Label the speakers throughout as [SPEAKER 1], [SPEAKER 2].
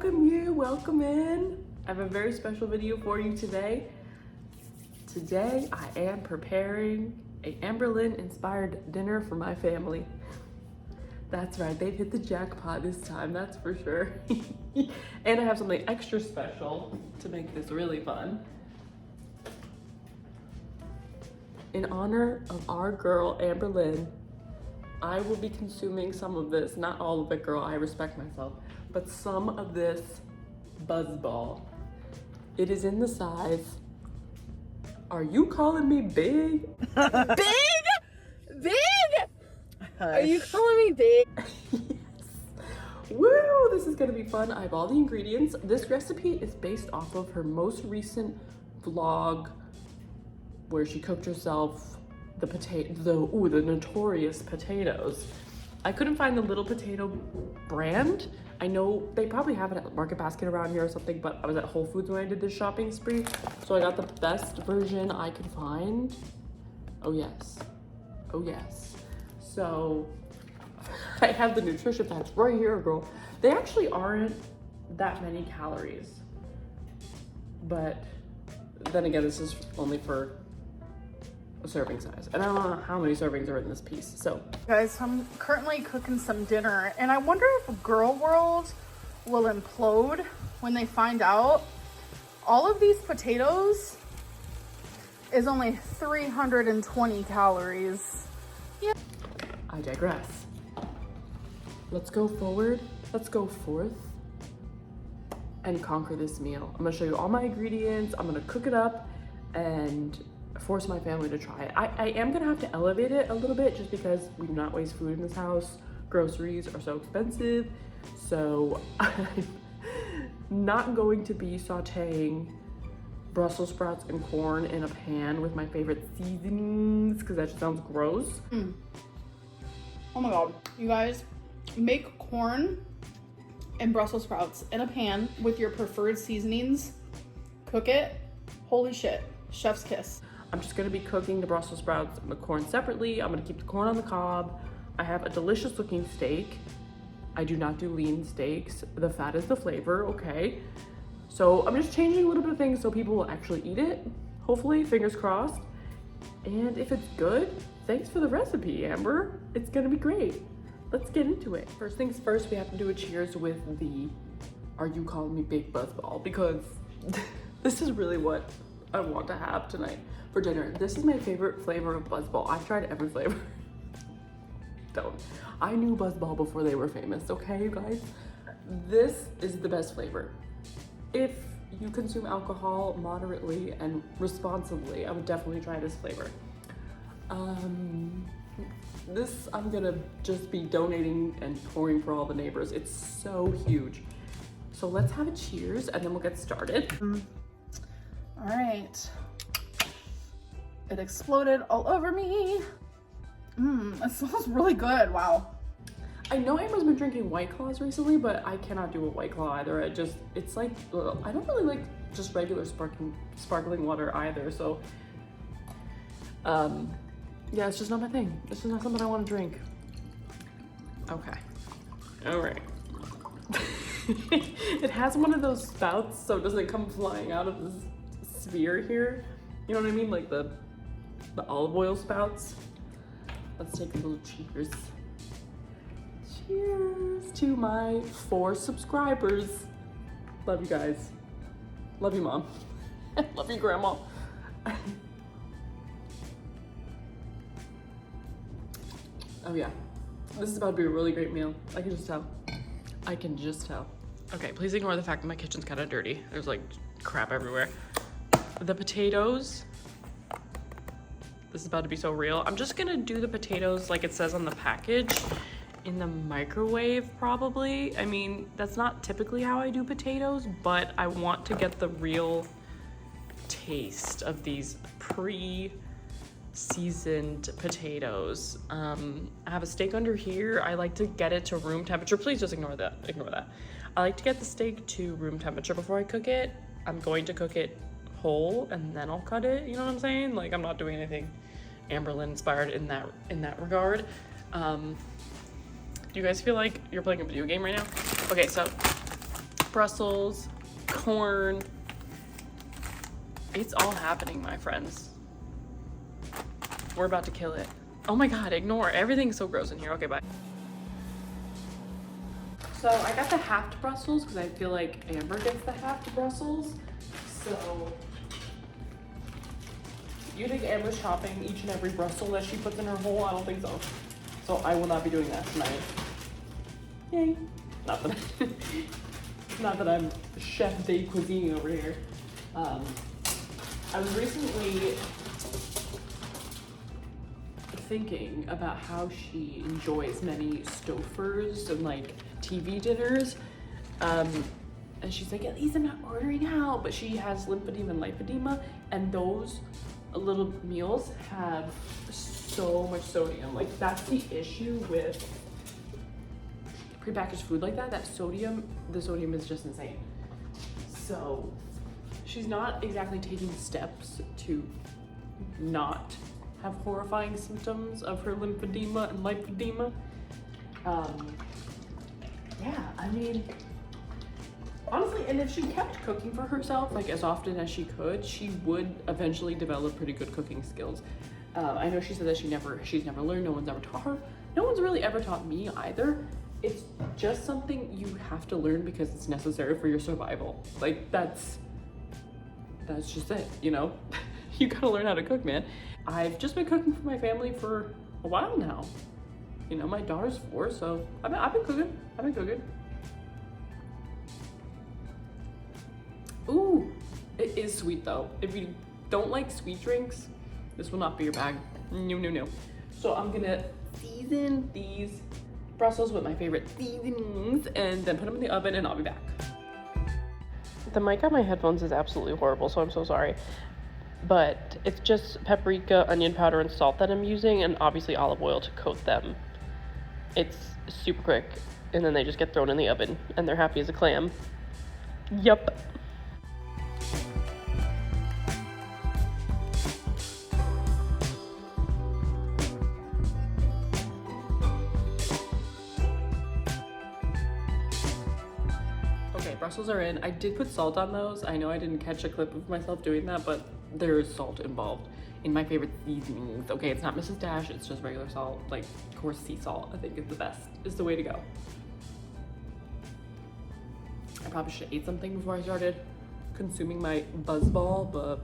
[SPEAKER 1] welcome in. I have a very special video for you today. Today I am preparing a Amberlynn inspired dinner for my family. That's right, they've hit the jackpot this time, that's for sure. And I have something extra special to make this really fun. In honor of our girl Amberlynn, I will be consuming some of this, not all of it, girl, I respect myself, but some of this buzzball. It is in the size, are you calling me big?
[SPEAKER 2] Big? Are you calling me big?
[SPEAKER 1] Yes. Woo, this is gonna be fun. I have all the ingredients. This recipe is based off of her most recent vlog where she cooked herself the notorious potatoes. I couldn't find the Little Potato brand. I know they probably have it at Market Basket around here or something, but I was at Whole Foods when I did this shopping spree, so I got the best version I could find. Oh yes, oh yes. So I have the nutrition facts right here, girl. They actually aren't that many calories, but then again, this is only for a serving size, and I don't know how many servings are in this piece. So
[SPEAKER 2] Guys, I'm currently cooking some dinner, and I wonder if Girl World will implode when they find out all of these potatoes is only 320 calories. Yeah.
[SPEAKER 1] I digress. Let's go forward. Let's go forth and conquer this meal. I'm gonna show you all my ingredients. I'm gonna cook it up and force my family to try it. I am gonna have to elevate it a little bit just because we do not waste food in this house. Groceries are so expensive. So I'm not going to be sauteing Brussels sprouts and corn in a pan with my favorite seasonings because that just sounds gross.
[SPEAKER 2] Oh my God, you guys, make corn and Brussels sprouts in a pan with your preferred seasonings. Cook it. Holy shit, chef's kiss.
[SPEAKER 1] I'm just gonna be cooking the Brussels sprouts and the corn separately. I'm gonna keep the corn on the cob. I have a delicious looking steak. I do not do lean steaks. The fat is the flavor, okay? So I'm just changing a little bit of things so people will actually eat it. Hopefully, fingers crossed. And if it's good, thanks for the recipe, Amber. It's gonna be great. Let's get into it. First things first, we have to do a cheers with the Are You Calling Me Big Buzzball, because this is really what I want to have tonight for dinner. This is my favorite flavor of Buzzball. I've tried every flavor. Don't. I knew Buzzball before they were famous, okay, you guys? This is the best flavor. If you consume alcohol moderately and responsibly, I would definitely try this flavor. This I'm gonna just be donating and pouring for all the neighbors. It's so huge. So let's have a cheers and then we'll get started.
[SPEAKER 2] All right. It exploded all over me. It smells really good, wow.
[SPEAKER 1] I know Amber's been drinking White Claws recently, but I cannot do a White Claw either. It's like, I don't really like just regular sparkling water either, so. Yeah, it's just not my thing. It's just not something I want to drink. Okay, all right. It has one of those spouts, so it doesn't come flying out of this sphere here. You know what I mean? Like the olive oil spouts. Let's take a little cheers. Cheers to my 4 subscribers. Love you guys. Love you, Mom. Love you, Grandma. Oh yeah, this is about to be a really great meal. I can just tell. I can just tell. Okay, please ignore the fact that my kitchen's kind of dirty. There's like crap everywhere. The potatoes. This is about to be so real. I'm just gonna do the potatoes like it says on the package in the microwave probably. I mean, that's not typically how I do potatoes, but I want to get the real taste of these pre-seasoned potatoes. I have a steak under here. I like to get it to room temperature. Please just ignore that. I like to get the steak to room temperature before I cook it. I'm going to cook it whole and then I'll cut it. You know what I'm saying? Like, I'm not doing anything Amberlynn inspired in that regard. Do you guys feel like you're playing a video game right now? Okay, so Brussels, corn. It's all happening, my friends. We're about to kill it. Oh my God, ignore. Everything's so gross in here. Okay, bye. So I got the halved Brussels because I feel like Amber gets the halved Brussels. So you think Amber's chopping each and every Brussels that she puts in her hole? I don't think so. So I will not be doing that tonight. Yay. Not that, not that I'm chef de cuisine over here. I was recently thinking about how she enjoys many stofers and like TV dinners. And she's like, at least I'm not ordering out, but she has lymphedema and lipedema, and those little meals have so much sodium. Like that's the issue with prepackaged food like that, the sodium is just insane. So she's not exactly taking steps to not have horrifying symptoms of her lymphedema and lipedema. Yeah, I mean, honestly, and if she kept cooking for herself like as often as she could, she would eventually develop pretty good cooking skills. I know she said that she's never learned, no one's ever taught her. No one's really ever taught me either. It's just something you have to learn because it's necessary for your survival. Like that's just it, you know? You gotta learn how to cook, man. I've just been cooking for my family for a while now. You know, my daughter's 4, so I've been cooking. Ooh, it is sweet though. If you don't like sweet drinks, this will not be your bag. No. So I'm gonna season these Brussels with my favorite seasonings and then put them in the oven and I'll be back. The mic on my headphones is absolutely horrible, so I'm so sorry. But it's just paprika, onion powder, and salt that I'm using, and obviously olive oil to coat them. It's super quick, and then they just get thrown in the oven, and they're happy as a clam. Yup. Brussels are in. I did put salt on those. I know I didn't catch a clip of myself doing that, but there is salt involved in my favorite seasonings. Okay, it's not Mrs. Dash, it's just regular salt, like coarse sea salt. I think is the best, is the way to go. I probably should have ate something before I started consuming my buzzball, but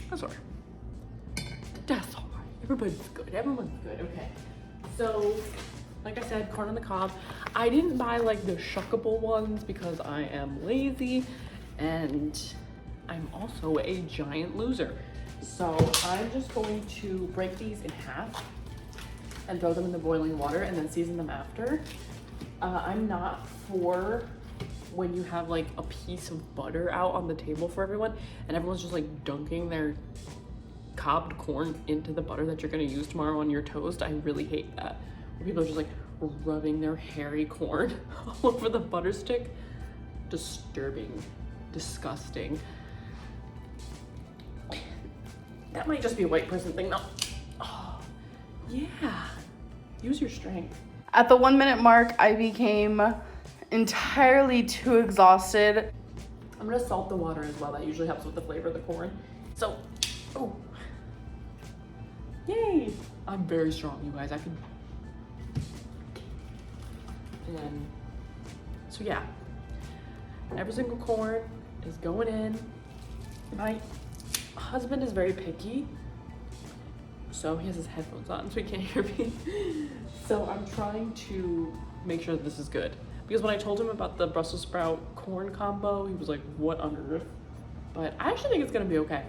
[SPEAKER 1] that's all right. That's all right. Everybody's good. Everyone's good. Okay. So, like I said, corn on the cob. I didn't buy like the shuckable ones because I am lazy and I'm also a giant loser. So I'm just going to break these in half and throw them in the boiling water and then season them after. I'm not for when you have like a piece of butter out on the table for everyone and everyone's just like dunking their cobbed corn into the butter that you're gonna use tomorrow on your toast. I really hate that. People are just like rubbing their hairy corn all over the butter stick. Disturbing, disgusting. That might just be a white person thing though. Oh, yeah, use your strength.
[SPEAKER 2] At the 1 minute mark, I became entirely too exhausted.
[SPEAKER 1] I'm gonna salt the water as well. That usually helps with the flavor of the corn. So, oh, yay. I'm very strong, you guys. I can. And then, so yeah, every single corn is going in. My husband is very picky, so he has his headphones on so he can't hear me. So I'm trying to make sure that this is good. Because when I told him about the Brussels sprout corn combo, he was like, what on earth? But I actually think it's gonna be okay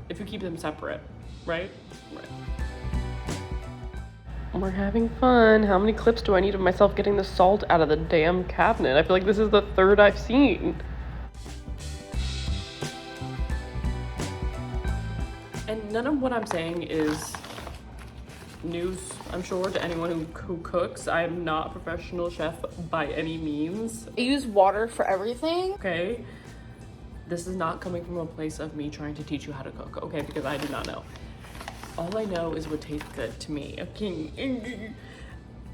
[SPEAKER 1] if you keep them separate, right? Right. We're having fun. How many clips do I need of myself getting the salt out of the damn cabinet? I feel like this is the 3rd I've seen. And none of what I'm saying is news, I'm sure, to anyone who cooks. I'm not a professional chef by any means.
[SPEAKER 2] I use water for everything.
[SPEAKER 1] Okay? This is not coming from a place of me trying to teach you how to cook, okay? Because I do not know. All I know is what tastes good to me. Okay.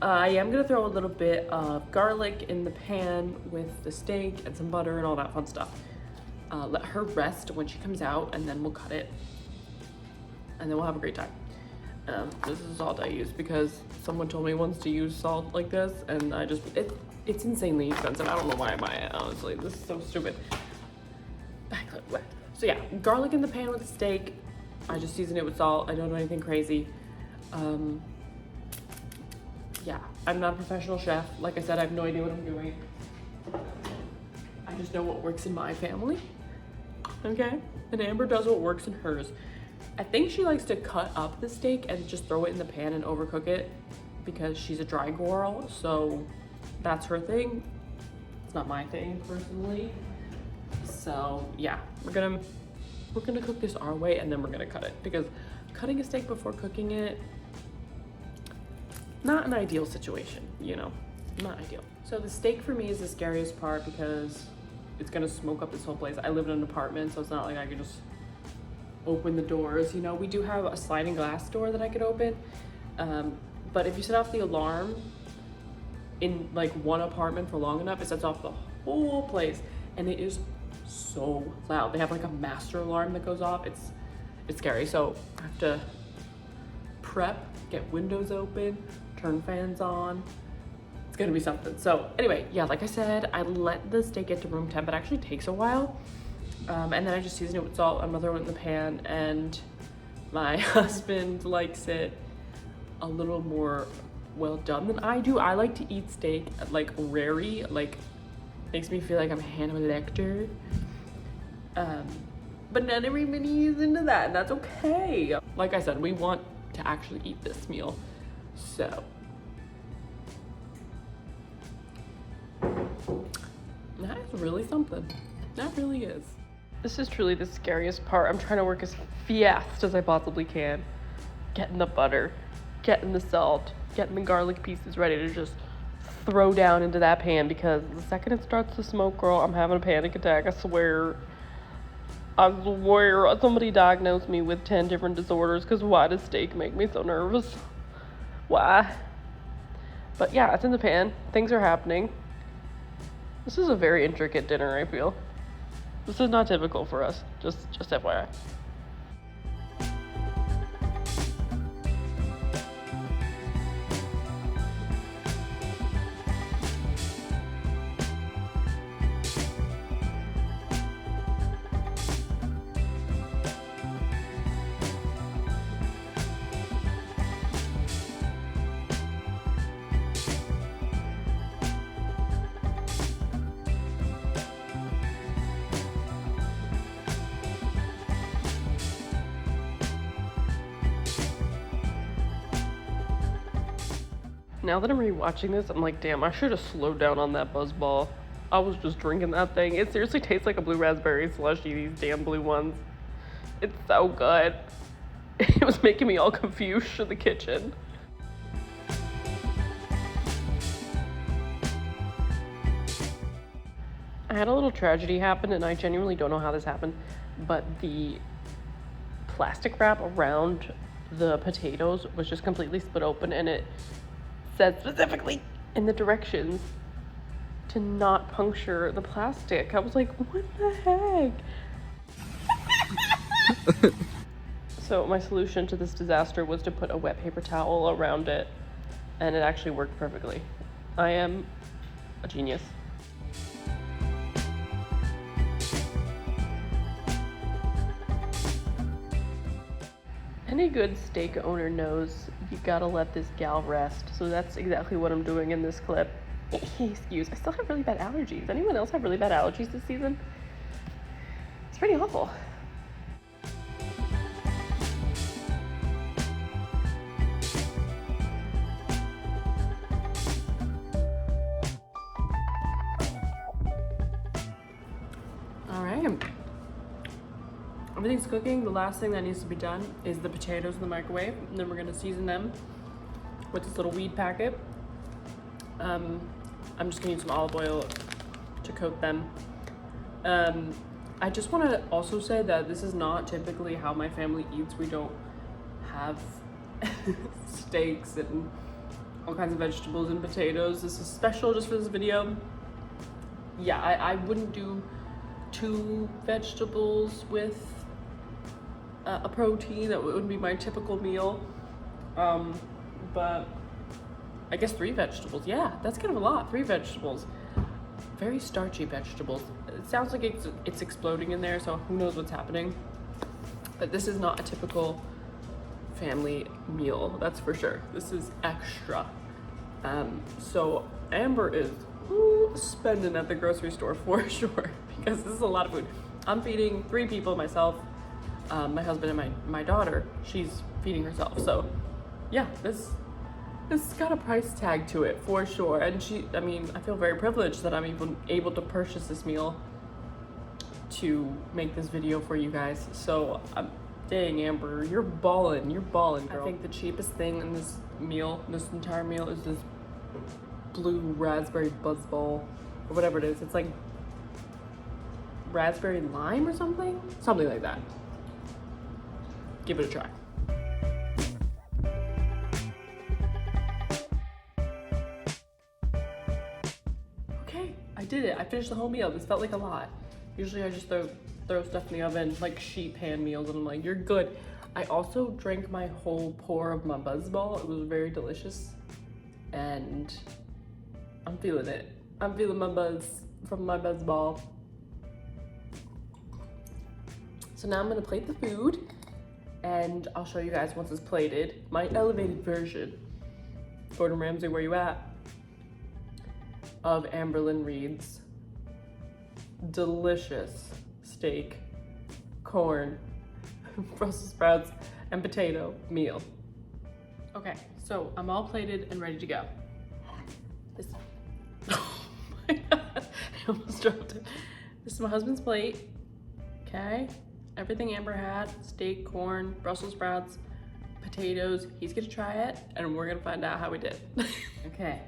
[SPEAKER 1] I am gonna throw a little bit of garlic in the pan with the steak and some butter and all that fun stuff. Let her rest when she comes out, and then we'll cut it, and then we'll have a great time. This is salt I use because someone told me once to use salt like this, and it's insanely expensive. I don't know why I buy it, honestly. This is so stupid. So yeah, garlic in the pan with the steak. I just season it with salt. I don't do anything crazy. Yeah, I'm not a professional chef. Like I said, I have no idea what I'm doing. I just know what works in my family, okay? And Amber does what works in hers. I think she likes to cut up the steak and just throw it in the pan and overcook it because she's a dry girl, so that's her thing. It's not my thing, personally. So yeah, we're gonna cook this our way, and then we're gonna cut it, because cutting a steak before cooking it, not an ideal situation, you know, not ideal. So the steak for me is the scariest part because it's gonna smoke up this whole place. I live in an apartment, so it's not like I can just open the doors. You know, we do have a sliding glass door that I could open, but if you set off the alarm in like one apartment for long enough, it sets off the whole place, and it is so loud. They have like a master alarm that goes off. It's scary. So I have to prep, get windows open, turn fans on. It's gonna be something. So anyway, yeah, like I said, I let the steak get to room temp. It actually takes a while. And then I just season it with salt. I'm gonna throw it in the pan, and my husband likes it a little more well done than I do. I like to eat steak like rare-y, like makes me feel like I'm Hannibal Lecter. But not everybody is into that, and that's okay. Like I said, we want to actually eat this meal, so. That is really something. That really is. This is truly the scariest part. I'm trying to work as fast as I possibly can. Getting the butter, getting the salt, getting the garlic pieces ready to just throw down into that pan, because the second it starts to smoke, girl, I'm having a panic attack. I swear. Somebody diagnosed me with 10 different disorders, because why does steak make me so nervous? Why? But yeah, it's in the pan. Things are happening. This is a very intricate dinner, I feel. This is not typical for us, just FYI. Now that I'm rewatching this, I'm like, damn, I should have slowed down on that buzzball. I was just drinking that thing. It seriously tastes like a blue raspberry slushie, these damn blue ones. It's so good. It was making me all confused in the kitchen. I had a little tragedy happen, and I genuinely don't know how this happened, but the plastic wrap around the potatoes was just completely split open, and it said specifically in the directions to not puncture the plastic. I was like, what the heck? So my solution to this disaster was to put a wet paper towel around it, and it actually worked perfectly. I am a genius. Any good steak owner knows you gotta let this gal rest, so that's exactly what I'm doing in this clip. Excuse, I still have really bad allergies. Anyone else have really bad allergies this season? It's pretty awful. All right. Everything's cooking. The last thing that needs to be done is the potatoes in the microwave, and then we're gonna season them with this little weed packet. I'm just gonna use some olive oil to coat them. I just want to also say that this is not typically how my family eats. We don't have steaks and all kinds of vegetables and potatoes. This is special just for this video. Yeah, I wouldn't do 2 vegetables with a protein. That wouldn't be my typical meal. But I guess 3 vegetables. Yeah, that's kind of a lot. 3 vegetables. Very starchy vegetables. It sounds like it's exploding in there, so who knows what's happening. But this is not a typical family meal, that's for sure. This is extra. So Amber is spending at the grocery store for sure, because this is a lot of food. I'm feeding 3 people myself, my husband and my daughter. She's feeding herself. So yeah, this has got a price tag to it for sure. And I mean, I feel very privileged that I'm even able to purchase this meal to make this video for you guys. So dang, Amber, you're ballin', girl. I think the cheapest thing in this entire meal is this blue raspberry buzzball, or whatever it is. It's like raspberry lime or something like that. Give it a try. Okay, I did it. I finished the whole meal. This felt like a lot. Usually I just throw stuff in the oven, like sheet pan meals, and I'm like, you're good. I also drank my whole pour of my buzzball. It was very delicious, and I'm feeling it. I'm feeling my buzz from my buzzball. So now I'm gonna plate the food, and I'll show you guys once it's plated, my elevated version. Gordon Ramsay, where you at? Of Amberlynn Reid's delicious steak, corn, Brussels sprouts, and potato meal. Okay, so I'm all plated and ready to go. Oh my God, I almost dropped it. This is my husband's plate, okay? Everything Amber had, steak, corn, Brussels sprouts, potatoes. He's gonna try it, and we're gonna find out how we did. Okay,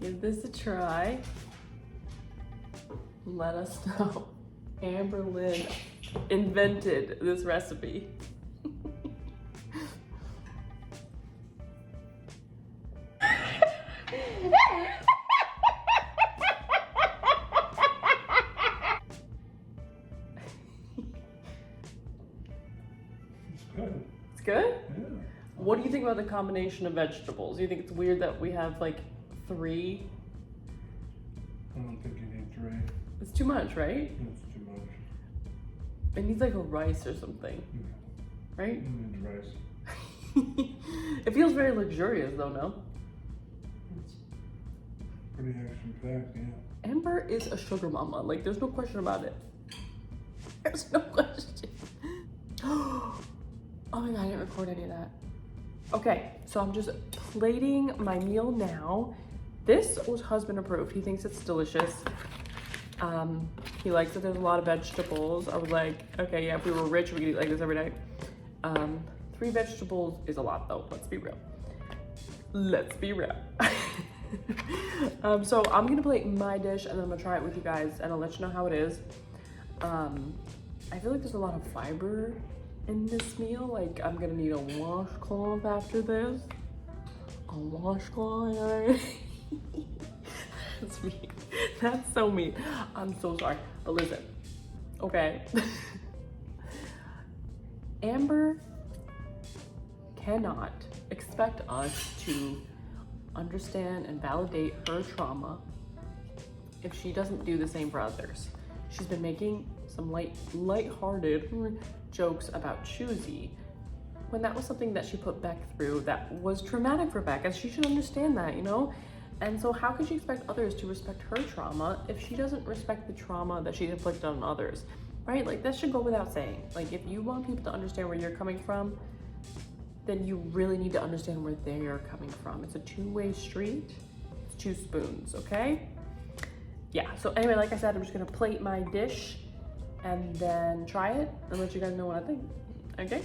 [SPEAKER 1] give this a try. Let us know. Amberlynn invented this recipe. It's good?
[SPEAKER 3] Yeah.
[SPEAKER 1] What do you think about the combination of vegetables? Do you think it's weird that we have like 3?
[SPEAKER 3] I don't think you need 3.
[SPEAKER 1] It's too much, right?
[SPEAKER 3] It's too much.
[SPEAKER 1] It needs like a rice or something,
[SPEAKER 3] Yeah.
[SPEAKER 1] right?
[SPEAKER 3] You need rice.
[SPEAKER 1] It feels very luxurious though, no?
[SPEAKER 3] It's pretty action-packed, yeah.
[SPEAKER 1] Amber is a sugar mama. Like, there's no question about it. There's no question. Oh my God, I didn't record any of that. Okay, so I'm just plating my meal now. This was husband approved. He thinks it's delicious. He likes that there's a lot of vegetables. I was like, okay, yeah, if we were rich, we could eat like this every day. 3 vegetables is a lot though, let's be real. Let's be real. So I'm gonna plate my dish and then I'm gonna try it with you guys and I'll let you know how it is. I feel like there's a lot of fiber in this meal. Like, I'm gonna need a washcloth after this. A washcloth. That's me. That's so mean. I'm so sorry. But listen, okay. Amber cannot expect us to understand and validate her trauma if she doesn't do the same for others. She's been making some light-hearted jokes about Choosy when that was something that she put Beck through that was traumatic for Beck, and she should understand that, you know? And so how could she expect others to respect her trauma if she doesn't respect the trauma that she's inflicted on others, right? Like, that should go without saying. Like, if you want people to understand where you're coming from, then you really need to understand where they are coming from. It's a two-way street. It's 2 spoons, okay? Yeah, so anyway, like I said, I'm just gonna plate my dish and then try it and let you guys know what I think, okay?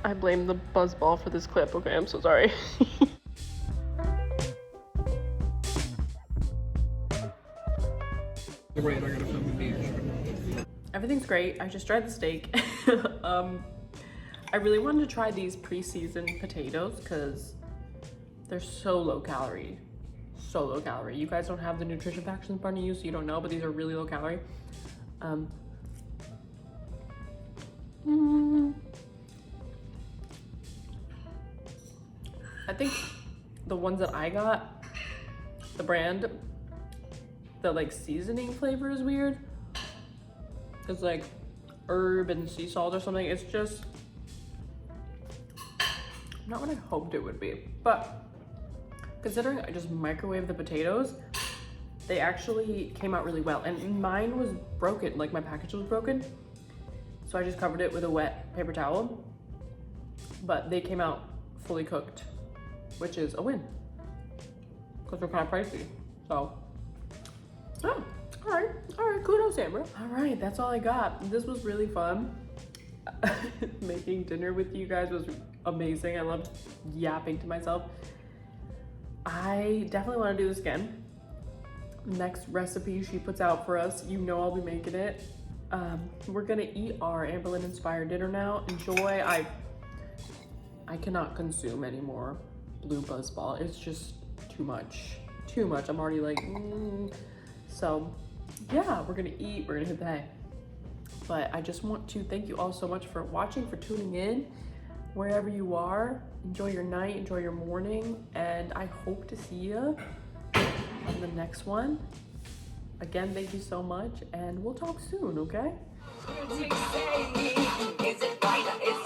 [SPEAKER 1] I blame the buzzball for this clip, okay? I'm so sorry.
[SPEAKER 3] Wait, I gotta film the beach.
[SPEAKER 1] Everything's great. I just tried the steak. I really wanted to try these pre-seasoned potatoes because they're so low calorie. So low calorie. You guys don't have the nutrition facts in front of you, so you don't know, but these are really low calorie. I think the ones that I got, the brand, the like seasoning flavor is weird. It's like herb and sea salt or something. It's just not what I hoped it would be. But considering I just microwaved the potatoes, they actually came out really well. And mine was broken, like my package was broken. So I just covered it with a wet paper towel. But they came out fully cooked, which is a win. Because they're kind of pricey. So, oh, all right, kudos, Amber. All right, that's all I got. This was really fun. Making dinner with you guys was amazing. I loved yapping to myself. I definitely want to do this again. Next recipe she puts out for us, you know I'll be making it. We're gonna eat our Amberlynn inspired dinner now. Enjoy. I cannot consume any more blue buzzball. It's just too much. I'm already like, So yeah, we're gonna eat, we're gonna hit the hay. But I just want to thank you all so much for watching, for tuning in, wherever you are. Enjoy your night, enjoy your morning, and I hope to see you on the next one. Again, thank you so much, and we'll talk soon, okay?
[SPEAKER 4] Is it right or is